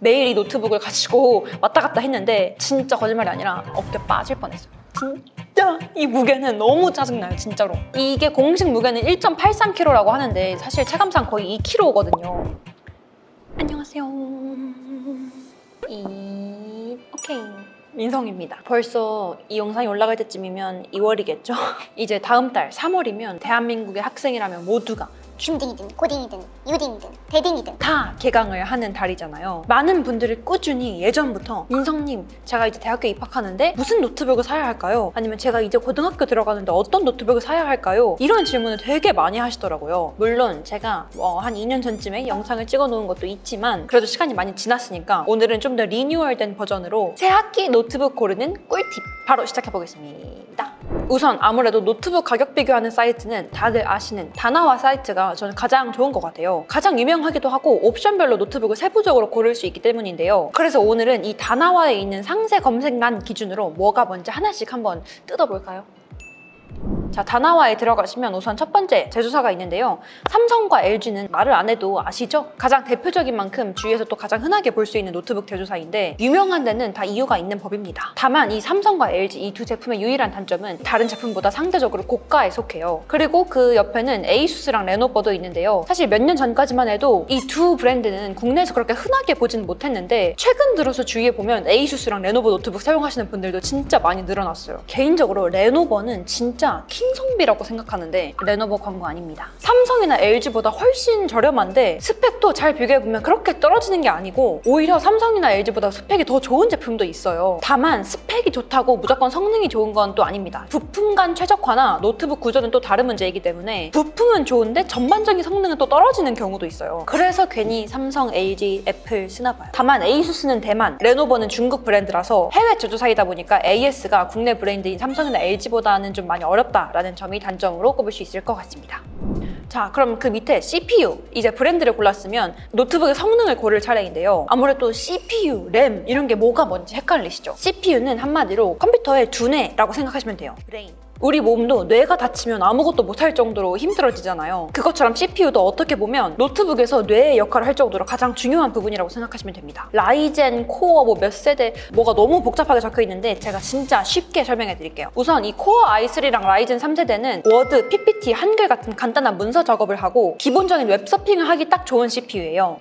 매일 이 노트북을 가지고 왔다 갔다 했는데 진짜 거짓말이 아니라 어깨 빠질 뻔했어요. 진짜 이 무게는 너무 짜증나요, 진짜로. 이게 공식 무게는 1.83kg라고 하는데 사실 체감상 거의 2kg거든요. 안녕하세요. 오케이. 민성입니다. 벌써 이 영상이 올라갈 때쯤이면 2월이겠죠? 이제 다음 달 3월이면 대한민국의 학생이라면 모두가 중딩이든 고딩이든 유딩이든 대딩이든 다 개강을 하는 달이잖아요. 많은 분들이 꾸준히 예전부터 민성님, 제가 이제 대학교에 입학하는데 무슨 노트북을 사야 할까요? 아니면 제가 이제 고등학교 들어가는데 어떤 노트북을 사야 할까요? 이런 질문을 되게 많이 하시더라고요. 물론 제가 한 2년 전쯤에 영상을 찍어 놓은 것도 있지만 그래도 시간이 많이 지났으니까 오늘은 좀 더 리뉴얼된 버전으로 새학기 노트북 고르는 꿀팁 바로 시작해 보겠습니다. 우선 아무래도 노트북 가격 비교하는 사이트는 다들 아시는 다나와 사이트가 저는 가장 좋은 것 같아요. 가장 유명하기도 하고 옵션별로 노트북을 세부적으로 고를 수 있기 때문인데요. 그래서 오늘은 이 다나와에 있는 상세 검색란 기준으로 뭐가 뭔지 하나씩 한번 뜯어볼까요? 자, 다나와에 들어가시면 우선 첫 번째 제조사가 있는데요. 삼성과 LG는 말을 안 해도 아시죠? 가장 대표적인 만큼 주위에서 또 가장 흔하게 볼 수 있는 노트북 제조사인데 유명한 데는 다 이유가 있는 법입니다. 다만 이 삼성과 LG 이 두 제품의 유일한 단점은 다른 제품보다 상대적으로 고가에 속해요. 그리고 그 옆에는 에이수스랑 레노버도 있는데요. 사실 몇 년 전까지만 해도 이 두 브랜드는 국내에서 그렇게 흔하게 보진 못했는데 최근 들어서 주위에 보면 에이수스랑 레노버 노트북 사용하시는 분들도 진짜 많이 늘어났어요. 개인적으로 레노버는 진짜 킹성비라고 생각하는데 레노버 광고 아닙니다. 삼성이나 LG보다 훨씬 저렴한데 스펙도 잘 비교해보면 그렇게 떨어지는 게 아니고 오히려 삼성이나 LG보다 스펙이 더 좋은 제품도 있어요. 다만 스펙이 좋다고 무조건 성능이 좋은 건 또 아닙니다. 부품 간 최적화나 노트북 구조는 또 다른 문제이기 때문에 부품은 좋은데 전반적인 성능은 또 떨어지는 경우도 있어요. 그래서 괜히 삼성, LG, 애플 쓰나 봐요. 다만 에이수스는 대만, 레노버는 중국 브랜드라서 해외 제조사이다 보니까 AS가 국내 브랜드인 삼성이나 LG보다는 좀 많이 어렵다라는 점이 단점으로 꼽을 수 있을 것 같습니다. 자, 그럼 그 밑에 CPU, 이제 브랜드를 골랐으면 노트북의 성능을 고를 차례인데요. 아무래도 CPU, 램 이런 게 뭐가 뭔지 헷갈리시죠? CPU는 한마디로 컴퓨터의 두뇌라고 생각하시면 돼요. 브레인. 우리 몸도 뇌가 다치면 아무것도 못할 정도로 힘들어지잖아요. 그것처럼 CPU도 어떻게 보면 노트북에서 뇌의 역할을 할 정도로 가장 중요한 부분이라고 생각하시면 됩니다. 라이젠, 코어, 몇 세대 뭐가 너무 복잡하게 적혀 있는데 제가 진짜 쉽게 설명해 드릴게요. 우선 이 코어 i3랑 라이젠 3세대는 워드, PPT, 한글 같은 간단한 문서 작업을 하고 기본적인 웹서핑을 하기 딱 좋은 CPU예요.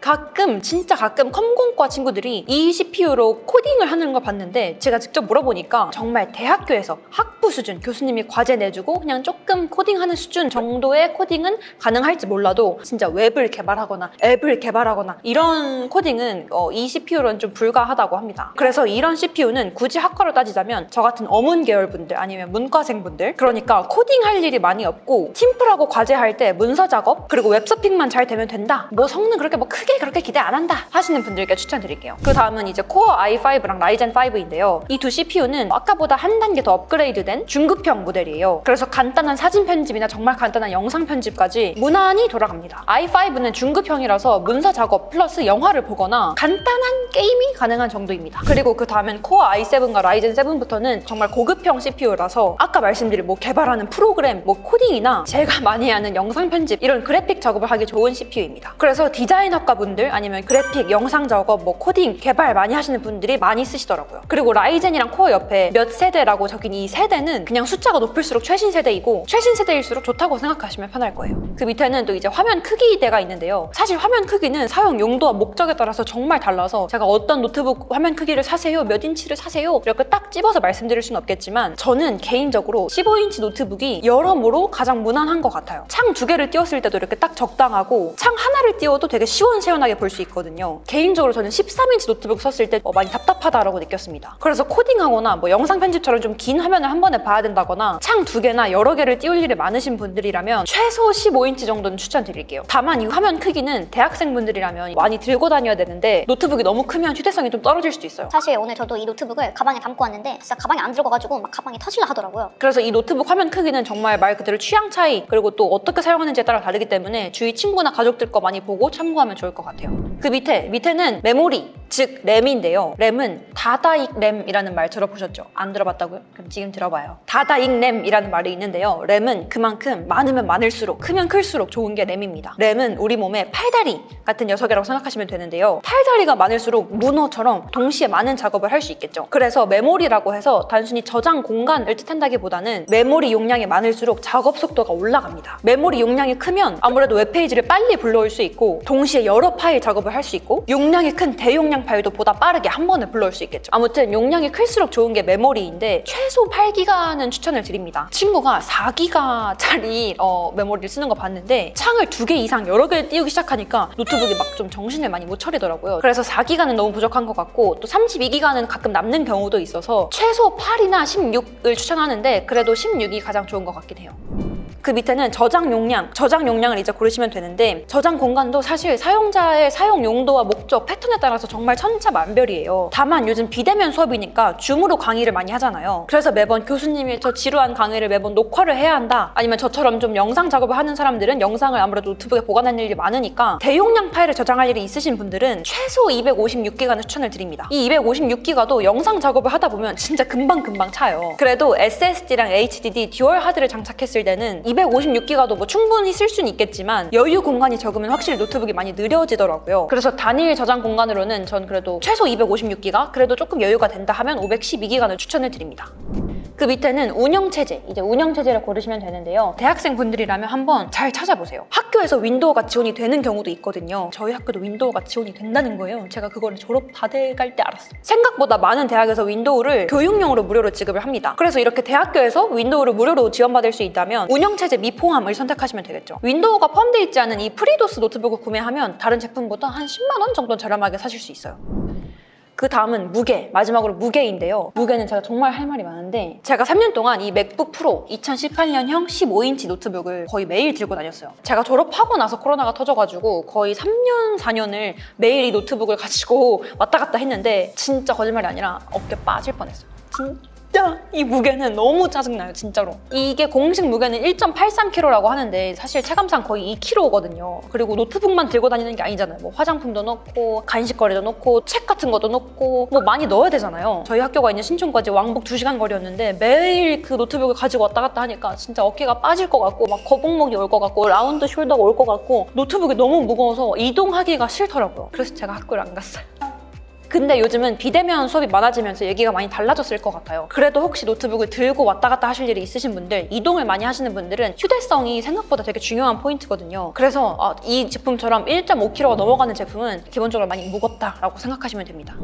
진짜 가끔 컴공과 친구들이 이 CPU로 코딩을 하는 걸 봤는데 제가 직접 물어보니까 정말 대학교에서 학부 수준 교수님이 과제 내주고 그냥 조금 코딩하는 수준 정도의 코딩은 가능할지 몰라도 진짜 웹을 개발하거나 앱을 개발하거나 이런 코딩은 이 CPU로는 좀 불가하다고 합니다. 그래서 이런 CPU는 굳이 학과로 따지자면 저 같은 어문 계열 분들 아니면 문과생 분들 그러니까 코딩할 일이 많이 없고 팀플하고 과제할 때 문서 작업 그리고 웹서핑만 잘 되면 된다 뭐 성능 그렇게 크게 그렇게 기대 안 한다 하시는 분들께 추천드릴게요. 그 다음은 이제 코어 i5랑 라이젠 5인데요. 이 두 CPU는 아까보다 한 단계 더 업그레이드된 중급형 모델이에요. 그래서 간단한 사진 편집이나 정말 간단한 영상 편집까지 무난히 돌아갑니다. i5는 중급형이라서 문서 작업 플러스 영화를 보거나 간단한 게임이 가능한 정도입니다. 그리고 그 다음엔 코어 i7과 라이젠 7부터는 정말 고급형 CPU라서 아까 말씀드린 개발하는 프로그램, 코딩이나 제가 많이 하는 영상 편집 이런 그래픽 작업을 하기 좋은 CPU입니다. 그래서 디자인학과 분들 아니면 그래픽, 영상 작업, 코딩, 개발 많이 하시는 분들이 많이 쓰시더라고요. 그리고 라이젠이랑 코어 옆에 몇 세대라고 적힌 이 세대는 그냥 숫자가 높을수록 최신 세대이고 최신 세대일수록 좋다고 생각하시면 편할 거예요. 그 밑에는 또 이제 화면 크기대가 있는데요. 사실 화면 크기는 사용 용도와 목적에 따라서 정말 달라서 제가 어떤 노트북 화면 크기를 사세요, 몇 인치를 사세요 이렇게 딱 집어서 말씀드릴 수는 없겠지만 저는 개인적으로 15인치 노트북이 여러모로 가장 무난한 것 같아요. 창 두 개를 띄웠을 때도 이렇게 딱 적당하고 창 하나를 띄워도 되게 시원시원하게 볼 수 있거든요. 개인적으로 저는 13인치 노트북 썼을 때 많이 답답하다라고 느꼈습니다. 그래서 코딩하거나 영상 편집처럼 좀 긴 화면을 한 번에 봐야 된다거나 창 두 개나 여러 개를 띄울 일이 많으신 분들이라면 최소 15인치 정도는 추천드릴게요. 다만 이 화면 크기는 대학생분들이라면 많이 들고 다녀야 되는데 노트북이 너무 크면 휴대성이 좀 떨어질 수도 있어요. 사실 오늘 저도 이 노트북을 가방에 담고 왔는데 진짜 가방에 안 들어가가지고 막 가방이 터질라 하더라고요. 그래서 이 노트북 화면 크기는 정말 말 그대로 취향 차이 그리고 또 어떻게 사용하는지에 따라 다르기 때문에 주위 친구나 가족들 거 많이 보고 참고하면 좋을 것 같아요. 그 밑에는 메모리 즉 램인데요. 램은 다다익 램이라는 말 들어보셨죠? 안 들어봤다고요? 그럼 지금 들어봐요. 다다익 램이라는 말이 있는데요. 램은 그만큼 많으면 많을수록 크면 클수록 좋은 게 램입니다. 램은 우리 몸의 팔다리 같은 녀석이라고 생각하시면 되는데요. 팔다리가 많을수록 문어처럼 동시에 많은 작업을 할 수 있겠죠. 그래서 메모리라고 해서 단순히 저장 공간을 뜻한다기보다는 메모리 용량이 많을수록 작업 속도가 올라갑니다. 메모리 용량이 크면 아무래도 웹페이지를 빨리 불러올 수 있고 동시에 여러 파일 작업을 할 수 있고 용량이 큰 대용량 파일도 보다 빠르게 한 번에 불러올 수 있겠죠. 아무튼 용량이 클수록 좋은 게 메모리인데 최소 8기가는 추천을 드립니다. 친구가 4기가짜리 메모리를 쓰는 거 봤는데 창을 2개 이상 여러 개를 띄우기 시작하니까 노트북이 막 좀 정신을 많이 못 차리더라고요. 그래서 4기가는 너무 부족한 것 같고 또 32기가는 가끔 남는 경우도 있어서 최소 8이나 16을 추천하는데 그래도 16이 가장 좋은 것 같긴 해요. 그 밑에는 저장 용량을 이제 고르시면 되는데 저장 공간도 사실 사용자의 사용 용도와 목적, 패턴에 따라서 정말 천차만별이에요. 다만 요즘 비대면 수업이니까 줌으로 강의를 많이 하잖아요. 그래서 매번 교수님이 저 지루한 강의를 매번 녹화를 해야 한다. 아니면 저처럼 좀 영상 작업을 하는 사람들은 영상을 아무래도 노트북에 보관하는 일이 많으니까 대용량 파일을 저장할 일이 있으신 분들은 최소 256기가는 추천을 드립니다. 이 256기가도 영상 작업을 하다 보면 진짜 금방 차요. 그래도 SSD랑 HDD 듀얼 하드를 장착했을 때는 256기가도 뭐 충분히 쓸 수는 있겠지만 여유 공간이 적으면 확실히 노트북이 많이 느려지더라고요. 그래서 단일 저장 공간으로는 전 그래도 최소 256기가, 그래도 조금 여유가 된다 하면 512기가를 추천을 드립니다. 그 밑에는 운영체제, 이제 운영체제를 고르시면 되는데요. 대학생분들이라면 한번 잘 찾아보세요. 학교에서 윈도우가 지원이 되는 경우도 있거든요. 저희 학교도 윈도우가 지원이 된다는 거예요. 제가 그거를 졸업 다 돼갈 때 알았어요. 생각보다 많은 대학에서 윈도우를 교육용으로 무료로 지급을 합니다. 그래서 이렇게 대학교에서 윈도우를 무료로 지원받을 수 있다면 운영체제 미포함을 선택하시면 되겠죠. 윈도우가 포함되어 있지 않은 이 프리도스 노트북을 구매하면 다른 제품보다 한 10만 원 정도 저렴하게 사실 수 있어요. 그 다음은 무게, 마지막으로 무게인데요. 무게는 제가 정말 할 말이 많은데 제가 3년 동안 이 맥북 프로 2018년형 15인치 노트북을 거의 매일 들고 다녔어요. 제가 졸업하고 나서 코로나가 터져가지고 거의 3년, 4년을 매일 이 노트북을 가지고 왔다 갔다 했는데 진짜 거짓말이 아니라 어깨 빠질 뻔했어요. 진짜 이 무게는 너무 짜증나요, 진짜로. 이게 공식 무게는 1.83kg라고 하는데 사실 체감상 거의 2kg거든요. 그리고 노트북만 들고 다니는 게 아니잖아요. 뭐 화장품도 넣고 간식거리도 넣고 책 같은 것도 넣고 뭐 많이 넣어야 되잖아요. 저희 학교가 있는 신촌까지 왕복 2시간 거리였는데 매일 그 노트북을 가지고 왔다 갔다 하니까 진짜 어깨가 빠질 것 같고 막 거북목이 올 것 같고 라운드 숄더가 올 것 같고 노트북이 너무 무거워서 이동하기가 싫더라고요. 그래서 제가 학교를 안 갔어요. 근데 요즘은 비대면 수업이 많아지면서 얘기가 많이 달라졌을 것 같아요. 그래도 혹시 노트북을 들고 왔다 갔다 하실 일이 있으신 분들, 이동을 많이 하시는 분들은 휴대성이 생각보다 되게 중요한 포인트거든요. 그래서 이 제품처럼 1.5kg가 넘어가는 제품은 기본적으로 많이 무겁다라고 생각하시면 됩니다.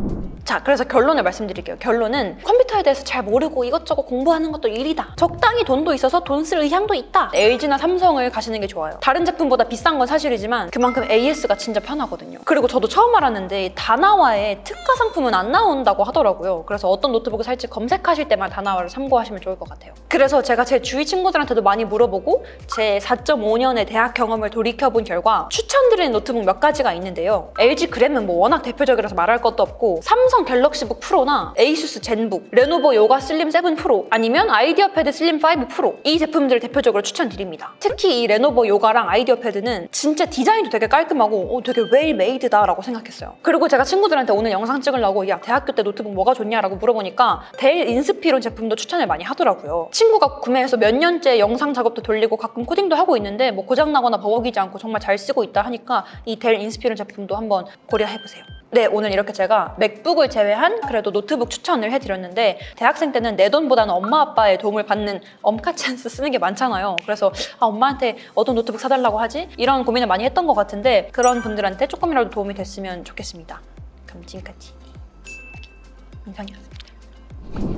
자, 그래서 결론을 말씀드릴게요. 결론은 컴퓨터에 대해서 잘 모르고 이것저것 공부하는 것도 일이다. 적당히 돈도 있어서 돈 쓸 의향도 있다. LG나 삼성을 가시는 게 좋아요. 다른 제품보다 비싼 건 사실이지만 그만큼 AS가 진짜 편하거든요. 그리고 저도 처음 알았는데 다나와에 특가 상품은 안 나온다고 하더라고요. 그래서 어떤 노트북을 살지 검색하실 때만 다나와를 참고하시면 좋을 것 같아요. 그래서 제가 제 주위 친구들한테도 많이 물어보고 제 4.5년의 대학 경험을 돌이켜본 결과 추천드리는 노트북 몇 가지가 있는데요. LG 그램은 뭐 워낙 대표적이라서 말할 것도 없고 삼성 갤럭시북 프로나 에이수스 젠북, 레노버 요가 슬림 7 프로 아니면 아이디어 패드 슬림 5 프로 이 제품들을 대표적으로 추천드립니다. 특히 이 레노버 요가랑 아이디어 패드는 진짜 디자인도 되게 깔끔하고 되게 웰 메이드다 라고 생각했어요. 그리고 제가 친구들한테 오늘 영상 찍으려고 야 대학교 때 노트북 뭐가 좋냐라고 물어보니까 델 인스피론 제품도 추천을 많이 하더라고요. 친구가 구매해서 몇 년째 영상 작업도 돌리고 가끔 코딩도 하고 있는데 뭐 고장나거나 버벅이지 않고 정말 잘 쓰고 있다 하니까 이 델 인스피론 제품도 한번 고려해보세요. 네, 오늘 이렇게 제가 맥북을 제외한 그래도 노트북 추천을 해드렸는데 대학생 때는 내 돈보다는 엄마 아빠의 도움을 받는 엄카 찬스 쓰는 게 많잖아요. 그래서 엄마한테 어떤 노트북 사달라고 하지? 이런 고민을 많이 했던 것 같은데 그런 분들한테 조금이라도 도움이 됐으면 좋겠습니다. 그럼 지금까지 민상이었습니다.